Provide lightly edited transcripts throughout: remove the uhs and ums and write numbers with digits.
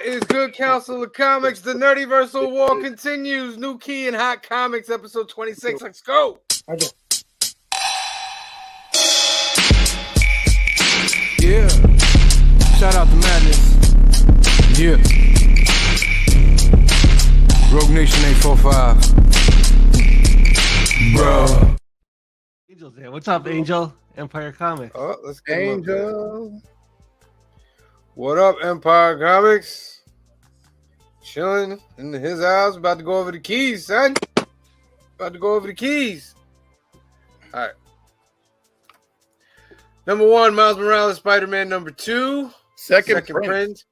It's Good Counsel of Comics. The Nerdyversal War continues. New Key and Hot Comics, episode 26. Let's go. Okay. Yeah. Shout out to Madness. Yeah. Rogue Nation 845. Bro. Angel's there. What's up, Angel? Empire Comics. Oh, let's get Angel. What up, Empire Comics? Chilling in his house, about to go over the keys, son. About to go over the keys. All right. Number 1, Miles Morales, Spider-Man. Number 2, Second print.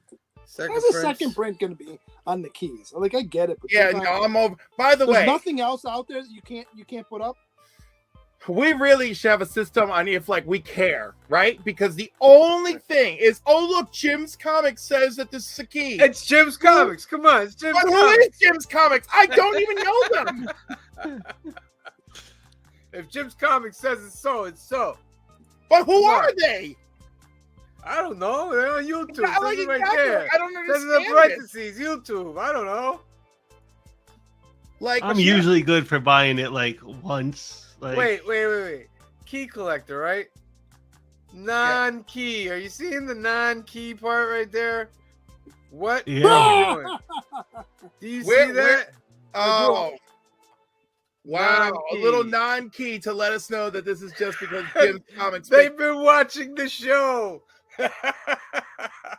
How's Print. the second print going to be on the keys? Like, I get it, but Yeah, no, I'm over. By the there's way, nothing else out there that you can't put up. we really should have a system on if like we care, right? Because the only thing is, oh look, Jim's Comics says that this is a key. It's Jim's Comics. Come on, it's Jim's But who Comics. is Jim's Comics? I don't even know them. If Jim's Comics says it's so, it's so. But who Come are on. they? I don't know. They're on YouTube. Yeah, like, Says it right exactly. there. I don't Says in understand the it. parentheses, YouTube. I don't know. Like I'm usually good for buying it like once. Like, Wait. Key collector, right? Non-key. Are you seeing the non-key part right there? What? Yeah. are you doing? Do you Where- see that? Oh. Wow, Non-key. a little non-key to let us know that this is just because Jim's Comics. They've been watching the show.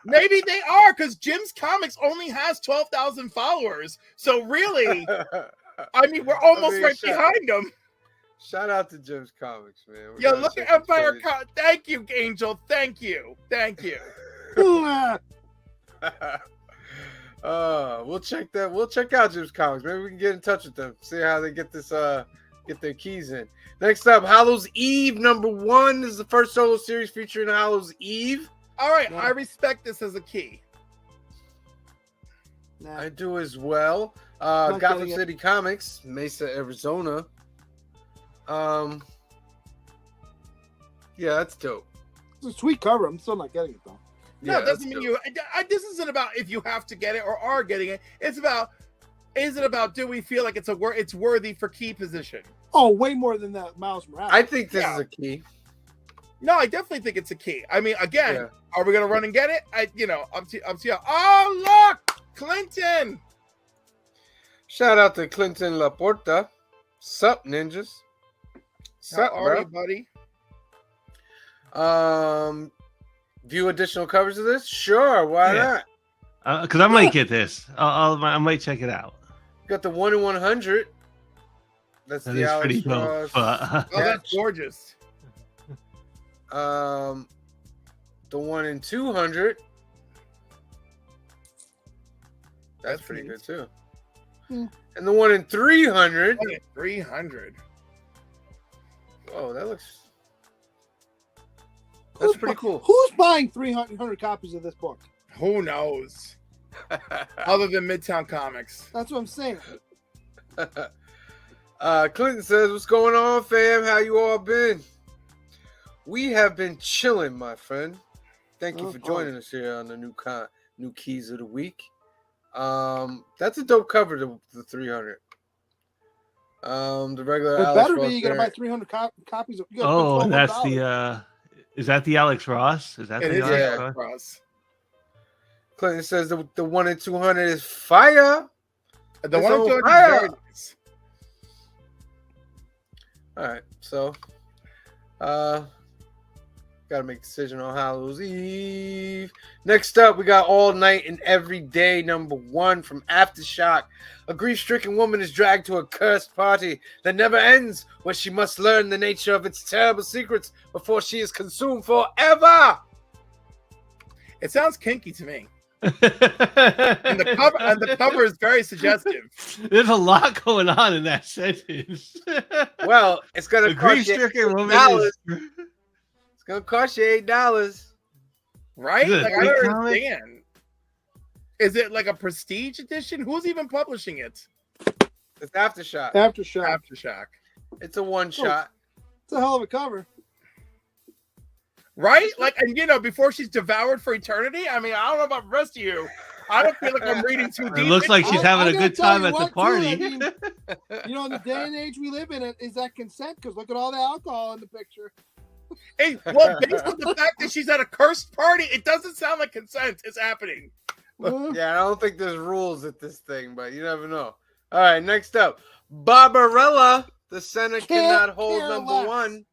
Maybe they are, because Jim's Comics only has 12,000 followers. So really, I mean, we're almost right behind them. Shout out to Jim's Comics, man. We're Yo, gonna look check at the Empire page. Thank you, Angel. Thank you. We'll check that. We'll check out Jim's Comics. Maybe we can get in touch with them. See how they get this. Get their keys in. Next up, Hallows Eve number 1 this is the first solo series featuring Hallows Eve. All right, Yeah. I respect this as a key. Nah. I do as well. Not Gotham getting it. City Comics, Mesa, Arizona. Yeah, that's dope. It's a sweet cover. I'm still not getting it though. No, Yeah, it doesn't that's mean dope. you. This isn't about if you have to get it or are getting it. It's about, is it about, do we feel like it's worthy for key position? Oh, way more than that Miles Morales. I think this Yeah. is a key. No, I definitely think it's a key. I mean, again, Yeah. are we gonna run and get it? Up to you. Oh, look, Clinton. Shout out to Clinton Laporta. Sup, ninjas? How Sup, are you, bro? buddy? View additional covers of this? Sure, why Yeah. not? because I might get this. I might check it out. Got the 1 in 100. That's That the is Alex pretty dope. Ross. But, Oh, that's gorgeous. The 1 in 200. That's pretty neat. good too. Hmm. And the 1 in 300. 300. Oh, that looks. That's pretty cool. Who's buying 300 copies of this book? Who knows? Other than Midtown Comics. That's what I'm saying. Clinton says, "What's going on, fam? How you all been? We have been chilling, my friend. Thank you for joining us here on the new Keys of the Week. That's a dope cover, the 300. The regular. It Alex better Ross be. You got to buy variant. 300 copies. You gotta spend that's $12. is that the Alex Ross? Is that It the is Alex yeah. Ross? Ross. Clinton says the 1 in 200 is fire. The It's one on I'm doing is fire. very nice. All right, so gotta make a decision on Hallows Eve. Next up, we got All Night and Every Day number 1 from Aftershock. A grief-stricken woman is dragged to a cursed party that never ends, where she must learn the nature of its terrible secrets before she is consumed forever. It sounds kinky to me. And the cover is very suggestive. There's a lot going on in that sentence. Well, it's gonna The cost you grief-stricken woman $8. is. It's gonna cost you $8. Right? Is it a Like, I big don't comic? understand. Is it like a prestige edition? Who's even publishing it? It's Aftershock. Aftershock. Aftershock. It's a one shot. It's a hell of a cover. right? Like, and you know, before she's devoured for eternity. I mean, I don't know about the rest of you. I don't feel like I'm reading too deep. It looks like she's having a good time at the party. I mean, you know, in the day and age we live in, is that consent? Because look at all the alcohol in the picture. Hey, well, based on the fact that she's at a cursed party, it doesn't sound like consent is happening. Yeah, I don't think there's rules at this thing, but you never know. All right, next up, Barbarella. The Senate cannot hold number one.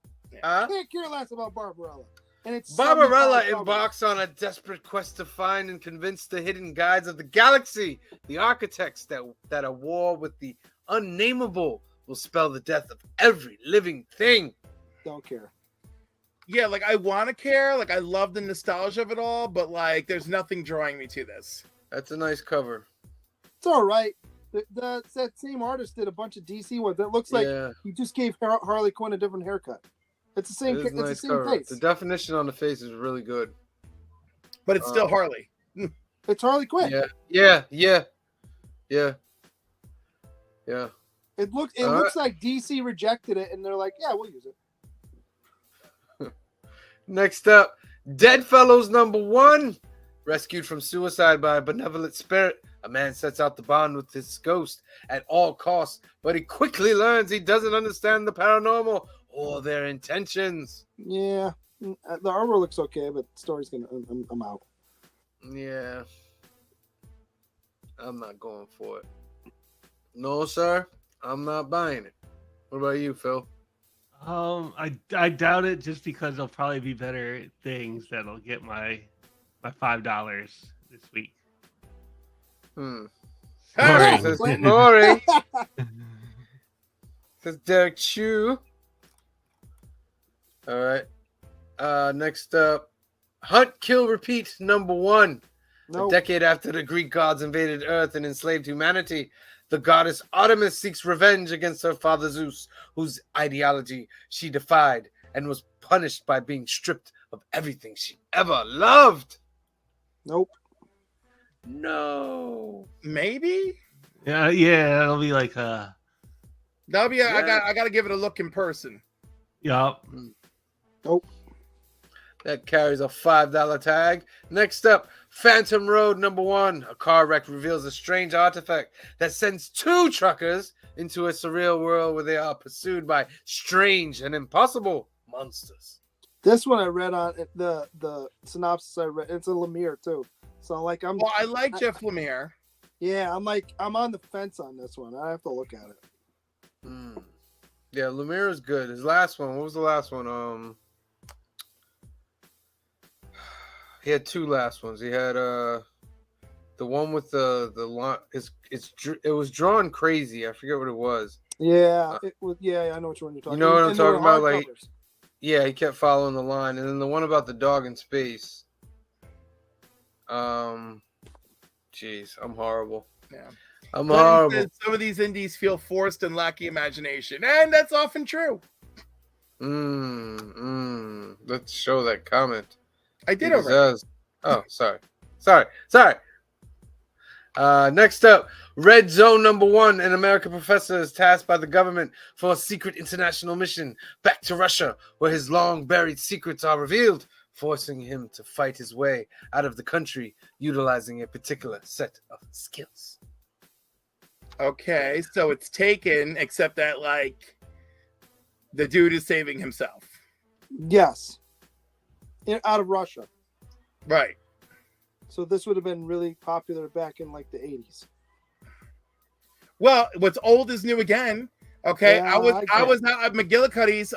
Can't care less about Barbarella. And it's Barbarella embarks on a desperate quest to find and convince the hidden guides of the galaxy, the architects, that a war with the unnameable will spell the death of every living thing. Don't care. Yeah, like I want to care. Like I love the nostalgia of it all, but like there's nothing drawing me to this. That's a nice cover. It's all right. That same artist did a bunch of DC ones. That looks like he just gave Harley Quinn a different haircut. It's the same. It's the same face. The definition on the face is really good, but it's still Harley. It's Harley Quinn. Yeah. It looks like DC rejected it, and they're like, "Yeah, we'll use it." Next up, Deadfellows number 1. Rescued from suicide by a benevolent spirit, a man sets out to bond with his ghost at all costs, but he quickly learns he doesn't understand the paranormal or their intentions. Yeah, the armor looks okay, but the story's gonna. I'm out. Yeah, I'm not going for it. No, sir, I'm not buying it. What about you, Phil? I doubt it, just because there'll probably be better things that'll get my $5 this week. Sorry. Says Derek Chu. All right. Next up, Hunt, Kill, Repeat number 1. Nope. A decade after the Greek gods invaded Earth and enslaved humanity, the goddess Artemis seeks revenge against her father Zeus, whose ideology she defied and was punished by being stripped of everything she ever loved. Nope. No. Maybe? Yeah, it'll be like that'll be I gotta give it a look in person. Yup. Nope. That carries a $5 tag. Next up, Phantom Road number 1. A car wreck reveals a strange artifact that sends 2 truckers into a surreal world where they are pursued by strange and impossible monsters. This one I read on the synopsis I read. It's a Lemire too. So like I like Jeff Lemire. Yeah, I'm on the fence on this one. I have to look at it. Yeah, Lemire is good. His last one. What was the last one? He had 2 last ones. He had the one with the line. It was drawn crazy. I forget what it was. Yeah, it was. Yeah, I know which one you're talking. You know what I'm talking about? Like, covers. Yeah, he kept following the line, and then the one about the dog in space. Jeez, I'm horrible. Yeah, I'm horrible. Some of these indies feel forced and lacking imagination, and that's often true. Let's show that comment. I did already. Oh, sorry. Next up, Red Zone number 1. An American professor is tasked by the government for a secret international mission back to Russia, where his long-buried secrets are revealed, forcing him to fight his way out of the country, utilizing a particular set of skills. Okay, so it's Taken, except that, like, the dude is saving himself. Yes. Out of Russia. Right. So this would have been really popular back in, like, the 80s. Well, what's old is new again. Okay, Yeah, I was out at McGillicuddy's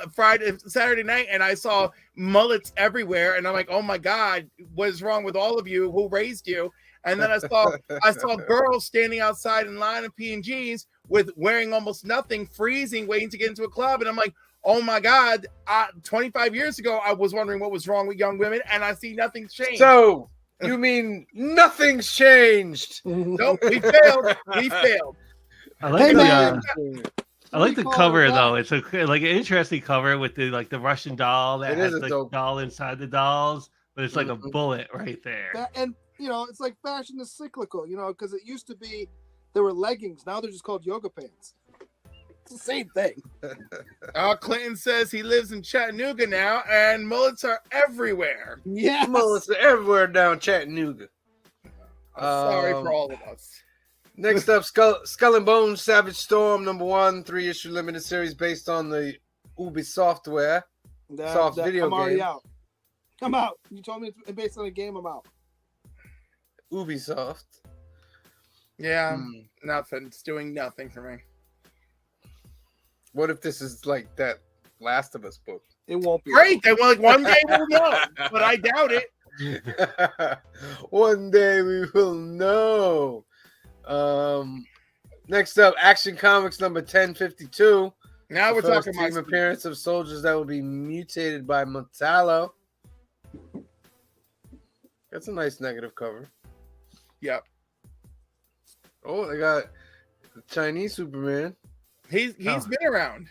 Saturday night, and I saw mullets everywhere, and I'm like, oh my god, what is wrong with all of you? Who raised you? And then I saw girls standing outside in line of P&Gs with wearing almost nothing, freezing, waiting to get into a club, and I'm like, oh my god, 25 years ago I was wondering what was wrong with young women, and I see nothing's changed. So you mean nothing's changed? Nope, we failed. We failed. I like I like the Call cover it though. It's like an interesting cover with the Russian doll that has the doll inside the dolls, but it's like a bullet right there. And you know, it's like fashion is cyclical. You know, because it used to be there were leggings. Now they're just called yoga pants. It's the same thing. Clinton says he lives in Chattanooga now, and mullets are everywhere. Yeah. Mullets are everywhere down Chattanooga. Sorry for all of us. Next up, Skull and Bones Savage Storm #1, 3-issue limited series based on the Ubi software. Soft video I'm already game. out. I'm out. You told me it's based on a game. I'm out. Ubisoft. Yeah, nothing. It's doing nothing for me. What if this is like that Last of Us book? It won't be. Great. Then, well, like, one day we'll know, but I doubt it. One day we will know. Next up, Action Comics #1052. Now we're talking team appearance of soldiers that will be mutated by Metallo. That's a nice negative cover. Yep. Oh, they got the Chinese Superman. He's been around.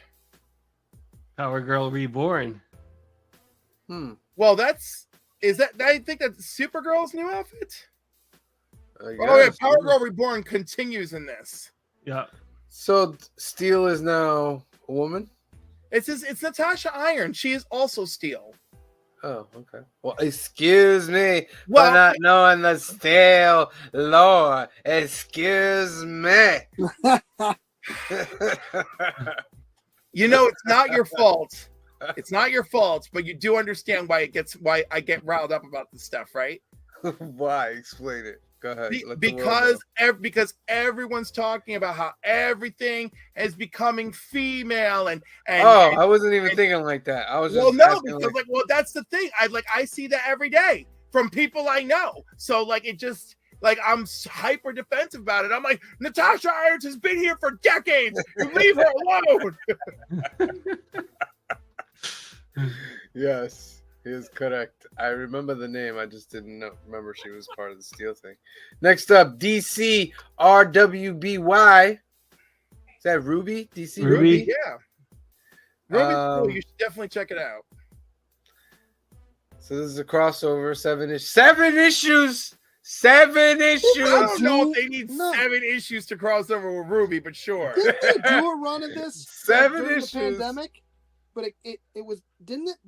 Power Girl Reborn. Well, I think that's Supergirl's new outfit. Oh yeah, Power Girl Reborn continues in this. Yeah. So Steel is now a woman? It's Natasha Iron. She is also Steel. Oh, okay. Well, excuse me for not knowing the Steel lore. Excuse me. You know, it's not your fault. It's not your fault, but you do understand why I get riled up about this stuff, right? Why? Explain it. Go ahead. Because everyone's talking about how everything is becoming female and I wasn't even thinking like that. I was just that's the thing. I see that every day from people I know. So it just I'm hyper defensive about it. I'm like, Natasha Irons has been here for decades. You leave her alone. Yes. He is correct. I remember the name. I just didn't remember she was part of the Steel thing. Next up, DC RWBY. Is that Ruby? DC Ruby? Yeah. Ruby's cool. You should definitely check it out. So this is a crossover. 7 issues. 7 issues. I don't know if they need 7 issues to cross over with Ruby, but sure. Didn't they do a run of this 7 during issues. the pandemic? But it was, didn't it?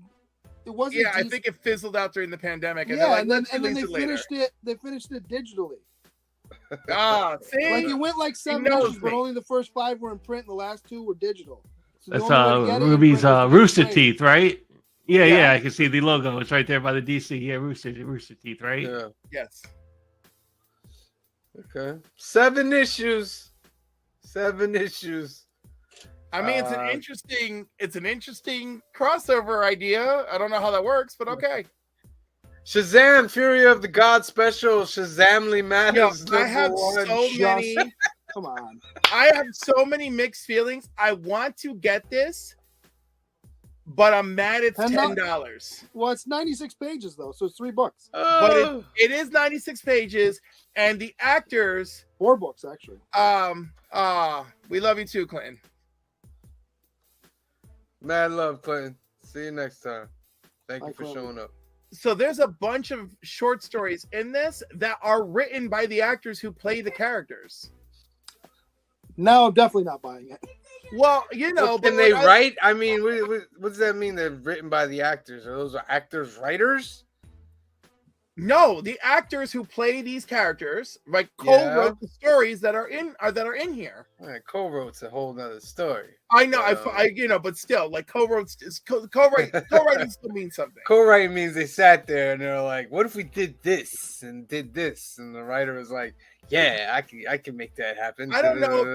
It wasn't. Yeah, I think it fizzled out during the pandemic. And and then they finished it. They finished it digitally. See, it went 7 issues, but only the first 5 were in print, and the last 2 were digital. So that's Ruby's Rooster Teeth, right? Yeah, I can see the logo. It's right there by the DC. Yeah, Rooster Teeth, right? Yeah. Yes. Okay. 7 issues. 7 issues. I mean, it's an interesting crossover idea. I don't know how that works, but okay. Shazam! Fury of the Gods special. Shazamly Matters. I have so many. Come on. I have so many mixed feelings. I want to get this, but I'm mad it's $10. Well, it's 96 pages though, so it's $3. But it is 96 pages, and the actors 4 books actually. We love you too, Clinton. Mad love, Clinton. See you next time. Thank you for showing up. So there's a bunch of short stories in this that are written by the actors who play the characters. No, I'm definitely not buying it. Well, can they write? I mean, what does that mean? They're written by the actors. Are those actors writers? No, the actors who play these characters co-wrote the stories that are in here. All right, co-wrote's a whole nother story. I know, but still, co-writing still means something. Co-writing means they sat there and they're like, "What if we did this and did this?" And the writer was like, "Yeah, I can make that happen." I don't know if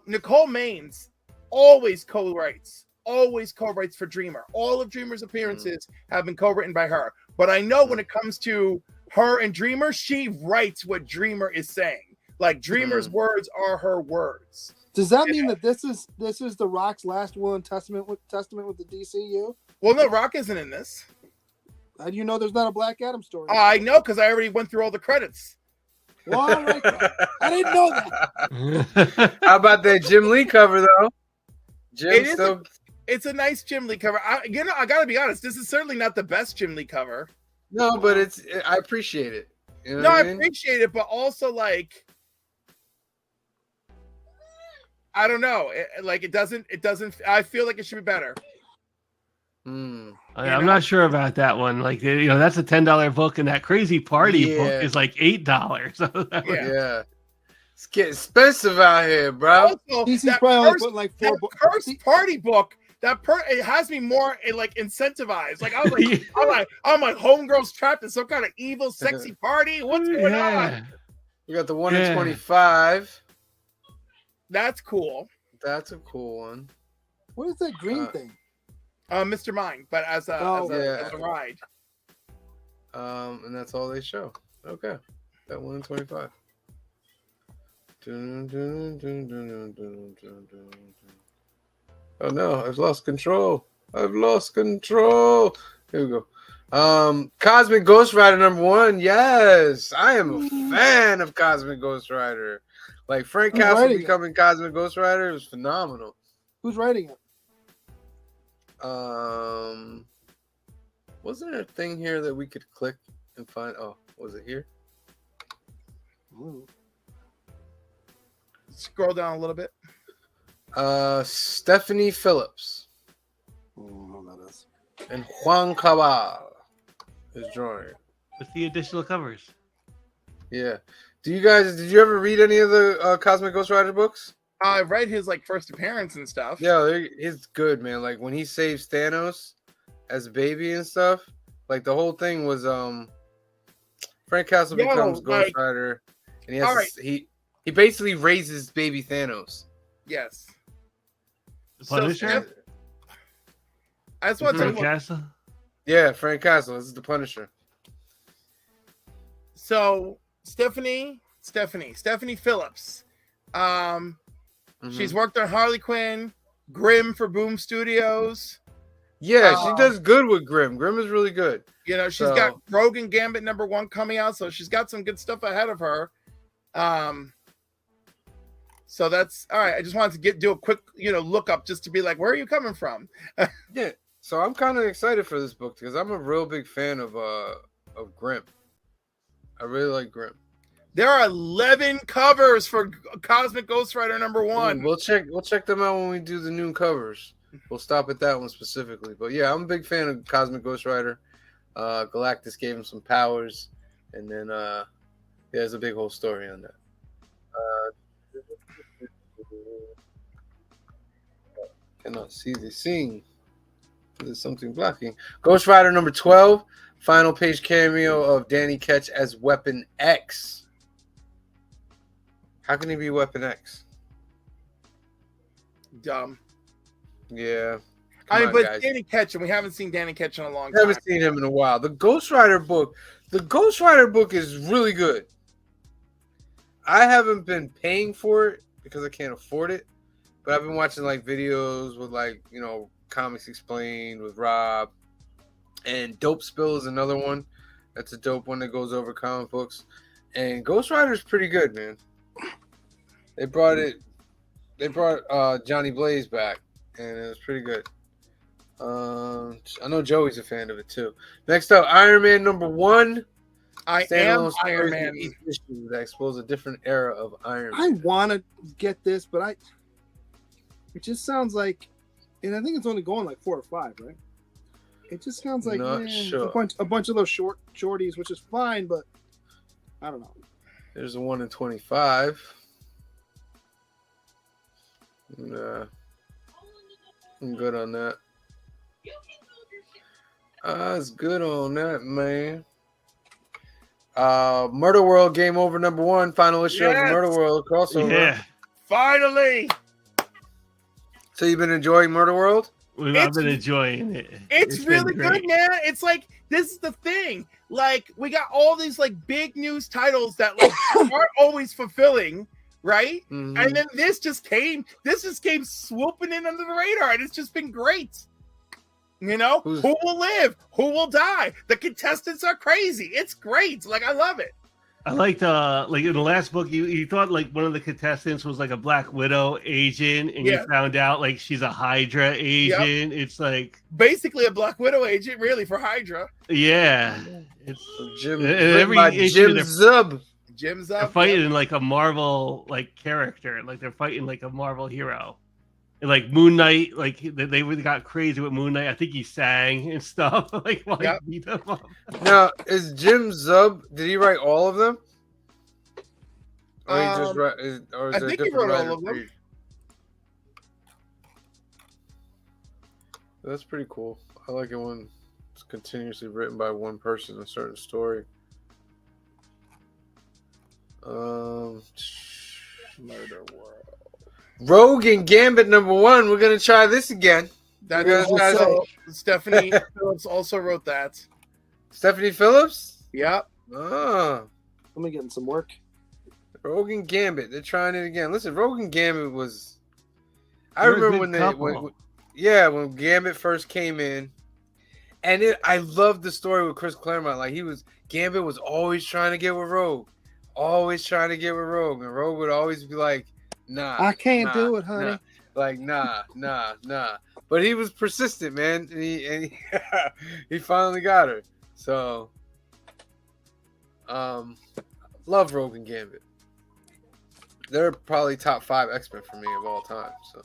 Nicole Maines always co-writes. Always co-writes for Dreamer. All of Dreamer's appearances have been co-written by her. But I know when it comes to her and Dreamer, she writes what Dreamer is saying. Dreamer's words are her words. Does that mean that this is the Rock's last will and testament with the DCU? Well, no, Rock isn't in this. How do you know there's not a Black Adam story? I know because I already went through all the credits. Well, all right, I didn't know that. How about that Jim Lee cover though? It's a nice Jim Lee cover. I gotta be honest. This is certainly not the best Jim Lee cover. No, but I appreciate it. You know I appreciate it, but also I don't know. It doesn't. I feel like it should be better. Hmm. I'm not sure about that one. Like, that's a $10 book, and that Crazy Party book Yeah. is like $8. Yeah. It's getting expensive out here, bro. Also, DC's that probably only first, putting like that 4 books. first party book, it has me more like incentivized. Like I was like, I'm like, homegirl's trapped in some kind of evil, sexy party. What's going on? We got the 1 in 25. That's cool. That's a cool one. What is that green thing? Mr. Mine, but as a ride. And that's all they show. Okay. That 1 in 25. Oh no, I've lost control. Here we go. Cosmic Ghost Rider #1. Yes, I am a fan of Cosmic Ghost Rider. Like Frank Castle becoming Cosmic Ghost Rider is phenomenal. Who's writing it? Wasn't there a thing here that we could click and find? Oh, was it here? Ooh. Scroll down a little bit. Stephanie Phillips That is. and Juan Cabal is drawing. With the additional covers. Yeah. Did you ever read any of the Cosmic Ghost Rider books? I read his first appearance and stuff. Yeah, it's good, man. Like when he saves Thanos as a baby and stuff. Like the whole thing was Frank Castle becomes Ghost Rider, and he basically raises baby Thanos. Yes. Punisher? I just want Frank Castle? Yeah, Frank Castle. This is the Punisher. So Stephanie Phillips. She's worked on Harley Quinn, Grimm for Boom Studios. Yeah, she does good with Grimm. Grimm is really good. She's got Rogue and Gambit #1 coming out, so she's got some good stuff ahead of her. So that's all right. I just wanted to do a quick, look up just to be like, where are you coming from? Yeah. So I'm kind of excited for this book because I'm a real big fan of Grimm. I really like Grimm. There are 11 covers for Cosmic Ghost Rider #1. We'll check them out when we do the new covers. We'll stop at that one specifically. But yeah, I'm a big fan of Cosmic Ghost Rider. Galactus gave him some powers, and then there's a big whole story on that. Cannot see the scene. There's something blocking. Ghost Rider #12. Final page cameo of Danny Ketch as Weapon X. How can he be Weapon X? Dumb. Yeah. But guys. Danny Ketch, and we haven't seen Danny Ketch in a long time. I haven't seen him in a while. The Ghost Rider book is really good. I haven't been paying for it because I can't afford it, but I've been watching videos with Comics Explained with Rob, and Dope Spill is another one. That's a dope one that goes over comic books, and Ghost Rider is pretty good, man. They brought Johnny Blaze back, and it was pretty good. I know Joey's a fan of it too. Next up, Iron Man #1. I am Iron Man. That exposes a different era of Iron Man. I want to get this, but it just sounds like, and I think it's only going 4 or 5, right? It just sounds like sure. a bunch of those shorties, which is fine, but I don't know. There's a 1 in 25. Nah, I'm good on that. It's good on that, man. Murder World Game Over #1, final issue of the Murder World crossover. Yeah, finally. So you've been enjoying Murder World? I've been enjoying it. It's really good, man. It's this is the thing. We got all these big news titles that aren't always fulfilling, right? Mm-hmm. And then this just came swooping in under the radar, and it's just been great. Who will live? Who will die? The contestants are crazy. It's great. I love it. I liked in the last book, you thought one of the contestants was a Black Widow agent, and you found out she's a Hydra agent. Yep. It's basically a Black Widow agent, really, for Hydra. Yeah, it's Jim Zub. Jim They're Zub. fighting like a Marvel like character, like they're fighting like a Marvel hero. And like Moon Knight, like they really got crazy with Moon Knight. I think he sang and stuff. Like while he beat them up. Now, is Jim Zub? Did he write all of them? Or he just write? Or is I there think a he different wrote all writer of for them. each? That's pretty cool. I like it when it's continuously written by one person, a certain story. Murder World. Rogue and Gambit #1. We're gonna try this again. That We're is gonna try also Stephanie Phillips also wrote that. Stephanie Phillips? Yep. Oh. Let me get in some work. Rogue and Gambit. They're trying it again. Listen, Rogue and Gambit was. I They're a remember good when couple. when Gambit first came in, and I loved the story with Chris Claremont. Like Gambit was always trying to get with Rogue, and Rogue would always be like, "Nah, I can't do it, honey." Nah. Like nah. But he was persistent, man, and he he finally got her. So, love Rogue and Gambit. They're probably top 5 X-Men for me of all time. So,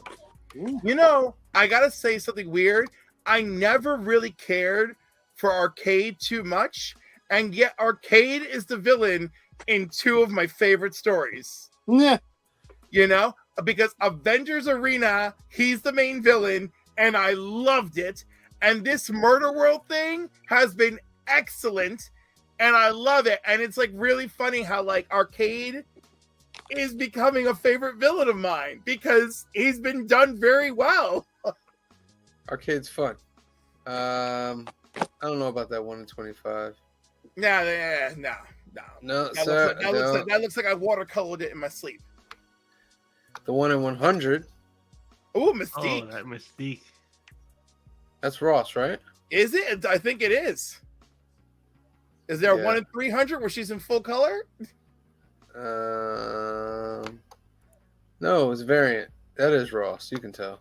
you know, I gotta say something weird. I never really cared for Arcade too much, and yet Arcade is the villain in 2 of my favorite stories. Yeah. You know, because Avengers Arena, he's the main villain, and I loved it. And this Murder World thing has been excellent, and I love it. And it's like really funny how like Arcade is becoming a favorite villain of mine because he's been done very well. Arcade's fun. I don't know about that 1 in 25. No. That looks like I watercolored it in my sleep. The 1 in 100. Ooh, Mystique. Oh, that Mystique. That's Ross, right? Is it? I think it is. Is there a 1 in 300 where she's in full color? No, it's variant. That is Ross. You can tell.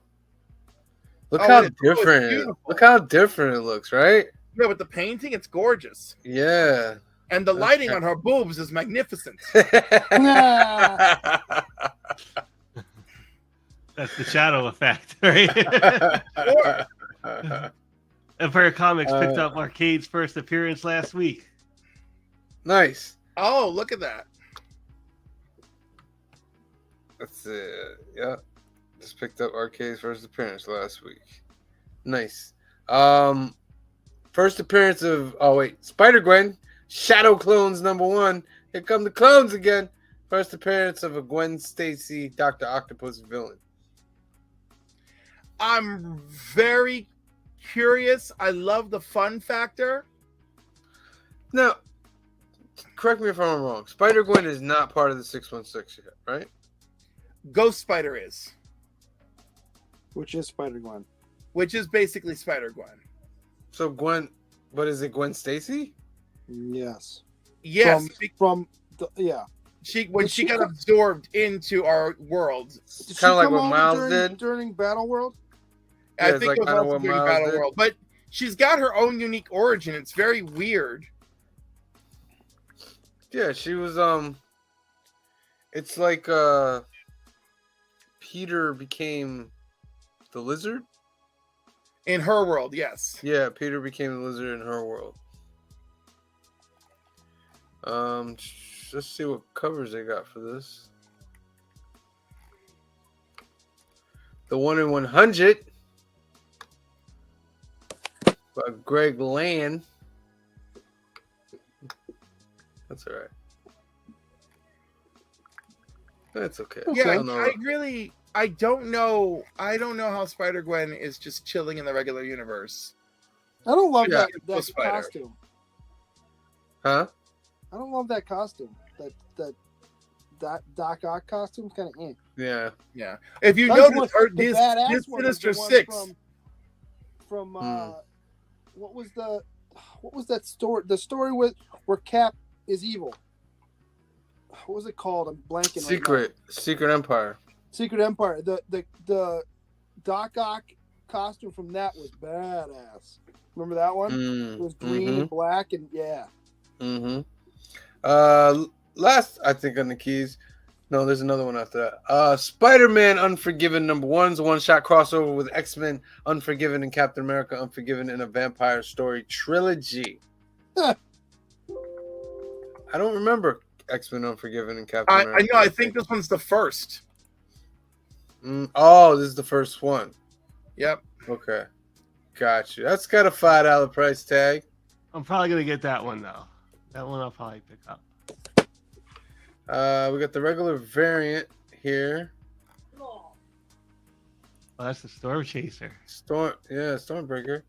Look how different. Look how different it looks, right? Yeah, with the painting, it's gorgeous. Yeah. And the lighting on her boobs is magnificent. That's the shadow effect, right? Empire Comics picked up Arcade's first appearance last week. Nice. Oh, look at that. That's it. Yeah. Just picked up Arcade's first appearance last week. Nice. First appearance of Spider-Gwen, Shadow Clones #1. Here come the clones again. First appearance of a Gwen Stacy, Dr. Octopus villain. I'm very curious. I love the fun factor. Now, correct me if I'm wrong. Spider-Gwen is not part of the 616 yet, right? Ghost Spider is. Which is Spider-Gwen. Which is basically Spider-Gwen. So Gwen, what is it, Gwen Stacy? Yes. Yes. She got absorbed into our world. Kind of like what Miles did during Battle World. I think it was also during Battle World, but she's got her own unique origin. It's very weird. Yeah, she was it's like Peter became the Lizard in her world. Yes. Yeah, Peter became the Lizard in her world. Let's see what covers they got for this. The 1 in 100 by Greg Land. That's all right. That's okay. Yeah, I don't know how Spider-Gwen is just chilling in the regular universe. I don't love that costume. Huh? I don't love that costume. That Doc Ock costume kind of Yeah. Yeah. If you notice, this Sinister Six from what was that story? The story where Cap is evil. What was it called? I'm blanking. Secret Empire. Secret Empire. The Doc Ock costume from that was badass. Remember that one? It was green and black and yeah. last, I think, on the keys. No, there's another one after that. Spider-Man Unforgiven #1's a one-shot crossover with X-Men Unforgiven and Captain America Unforgiven in a vampire story trilogy. I don't remember X-Men Unforgiven and Captain America. I know. I think this one's the first. Oh, this is the first one. Yep. Okay. Got you. That's got a $5 price tag. I'm probably gonna get that one though. That one I'll probably pick up. We got the regular variant here. Oh, that's the Storm Chaser. Stormbreaker.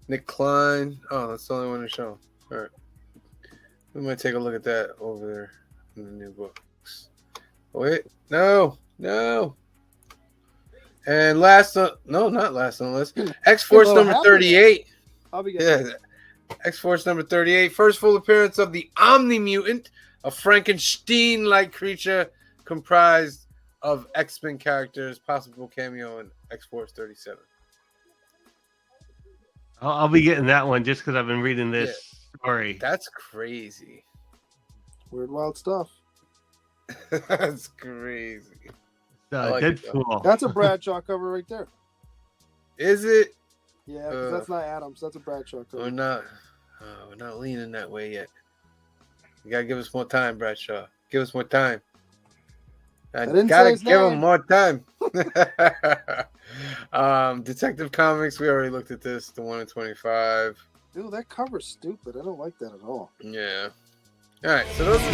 Nick Klein. Oh, that's the only one to show. All right. We might take a look at that over there in the new books. Wait, no. And not last on the list. X-Force number 38. I'll be getting it. X-Force number 38. First full appearance of the Omni-Mutant, a Frankenstein-like creature comprised of X-Men characters, possible cameo in X-Force 37. I'll be getting that one just because I've been reading this story. That's crazy. Weird, wild stuff. That's crazy. like Deadpool. That's a Bradshaw cover right there. Is it? Yeah, 'cause that's not Adams. That's a Bradshaw cover. We're not leaning that way yet. You gotta give us more time, Bradshaw. Give us more time. I didn't gotta say his give name. him more time. Detective Comics. We already looked at this. The 1 in 25. Dude, that cover's stupid. I don't like that at all. Yeah. All right. So those. I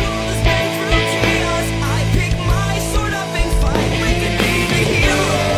pick my sword up and fight like a hero.